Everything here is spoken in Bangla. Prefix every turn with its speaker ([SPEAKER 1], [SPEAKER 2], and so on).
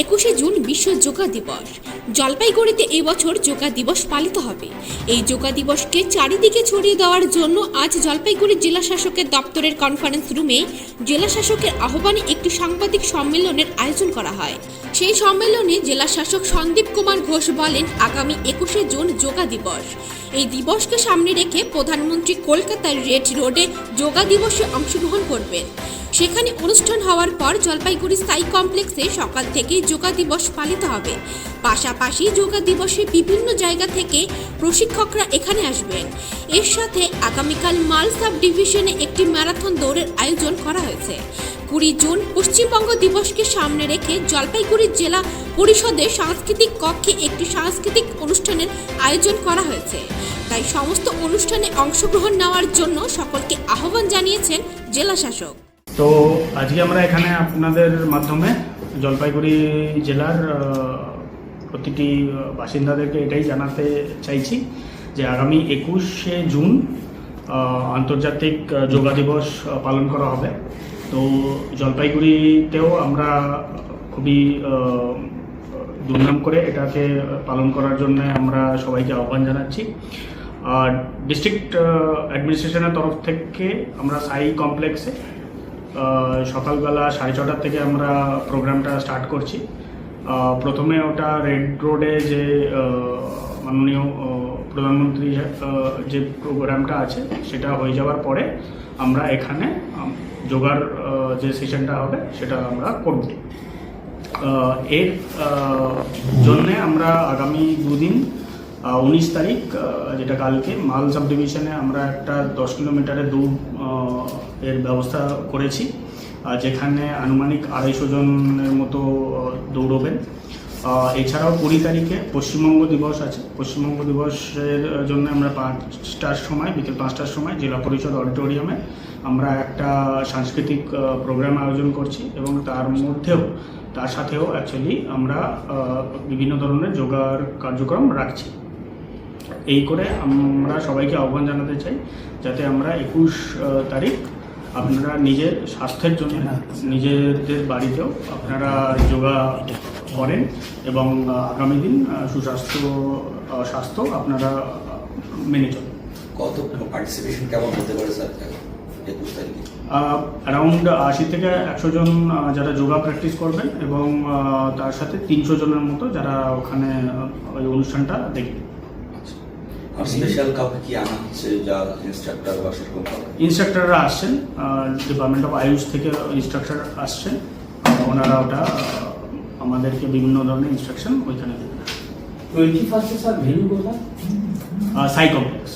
[SPEAKER 1] 21শে জুন বিশ্ব যোগা দিবস। জলপাইগুড়িতে এই বছর যোগা দিবস পালিত হবে। এই যোগা দিবসকে চারিদিকে ছড়িয়ে দেওয়ার জন্য আজ জলপাইগুড়ি জেলা শাসকের দপ্তরের কনফারেন্স রুমে জেলা শাসকের আহ্বানে একটি সাংবাদিক সম্মেলনের আয়োজন করা হয়। সেই সম্মেলনে জেলা শাসক সন্দীপ কুমার ঘোষ বলেন, আগামী 21শে জুন যোগা দিবস। এই দিবসকে সামনে রেখে প্রধানমন্ত্রী কলকাতার রেড রোডে যোগা দিবসে অংশগ্রহণ করবেন। সেখানে অনুষ্ঠান হওয়ার পর জলপাইগুড়ি স্থায়ী কমপ্লেক্সে সকাল থেকেই যোগা দিবস পালিত হবে। পাশাপাশি যোগা দিবসে বিভিন্ন জায়গা থেকে প্রশিক্ষকরা এখানে আসবেন। এর সাথে আগামীকাল মাল সাব ডিভিশনে একটি ম্যারাথন দৌড়ের আয়োজন করা হয়েছে। 20 জুন পশ্চিমবঙ্গ দিবসকে সামনে রেখে জলপাইগুড়ি জেলা পরিষদের সাংস্কৃতিক কক্ষে একটি সাংস্কৃতিক অনুষ্ঠানের আয়োজন করা হয়েছে। তাই সমস্ত অনুষ্ঠানে অংশগ্রহণ নেওয়ার জন্য সকলকে আহ্বান জানিয়েছেন জেলা শাসক।
[SPEAKER 2] তো আজকে আমরা এখানে আপনাদের মাধ্যমে জলপাইগুড়ি জেলার প্রতিটি বাসিন্দাদেরকে এটাই জানাতে চাইছি যে আগামী 21শে জুন আন্তর্জাতিক যোগা দিবস পালন করা হবে। তো জলপাইগুড়িতেও আমরা খুবই ধুমধাম করে এটাকে পালন করার জন্য আমরা সবাইকে আহ্বান জানাচ্ছি। ডিস্ট্রিক্ট অ্যাডমিনিস্ট্রেশনের তরফ থেকে আমরা সাই কমপ্লেক্সে সকালবেলা 6:30 থেকে আমরা প্রোগ্রামটা স্টার্ট করছি। প্রথমে ওটা রেড রোডে যে মাননীয় প্রধানমন্ত্রী যে প্রোগ্রামটা আছে সেটা হয়ে যাওয়ার পরে আমরা এখানে যোগার যে সেশনটা হবে সেটা আমরা করব। এর জন্যে আমরা আগামী দুদিন 19 তারিখ যেটা কালকে মাল সাব ডিভিশনে আমরা একটা 10 কিলোমিটারের দৌড় এর ব্যবস্থা করেছি, যেখানে আনুমানিক 250 জনের মতো দৌড়বেন। এছাড়াও 20 তারিখে পশ্চিমবঙ্গ দিবস আছে। পশ্চিমবঙ্গ দিবসের জন্য আমরা 5টার সময় বিকেল 5টার সময় জেলা পরিষদ অডিটোরিয়ামে আমরা একটা সাংস্কৃতিক প্রোগ্রাম আয়োজন করছি এবং তার সাথেও অ্যাকচুয়ালি আমরা বিভিন্ন ধরনের যোগার কার্যক্রম রাখছি। এই করে আমরা সবাইকে আহ্বান জানাতে চাই যাতে আমরা 21 তারিখ আপনারা নিজের স্বাস্থ্যের জন্য নিজেদের বাড়িতেও আপনারা যোগা করেন এবং আগামী দিন স্বাস্থ্য আপনারা মেনে চলেন।
[SPEAKER 3] কত পার্টিসিপেশন কেমন হতে পারে স্যার 21 তারিখে?
[SPEAKER 2] অ্যারাউন্ড 80 থেকে 100 জন যারা যোগা প্র্যাকটিস করবেন এবং তার সাথে 300 জনের মতো যারা ওখানে ওই অনুষ্ঠানটা দেখবেন।
[SPEAKER 3] আর স্পেশাল কাউকে কি আনা হচ্ছে যা ইনস্ট্রাক্টর বা সেরকম?
[SPEAKER 2] ইনস্ট্রাক্টররা আসছেন, ডিপার্টমেন্ট অফ আয়ুষ থেকে ইনস্ট্রাক্টর আসছেন। ওনারা ওটা আমাদেরকে বিভিন্ন ধরনের ইনস্ট্রাকশন ওইখানে দেবেন।
[SPEAKER 4] 21 স্যার ভেন্যু কোথায়?
[SPEAKER 2] সাই কমপ্লেক্স।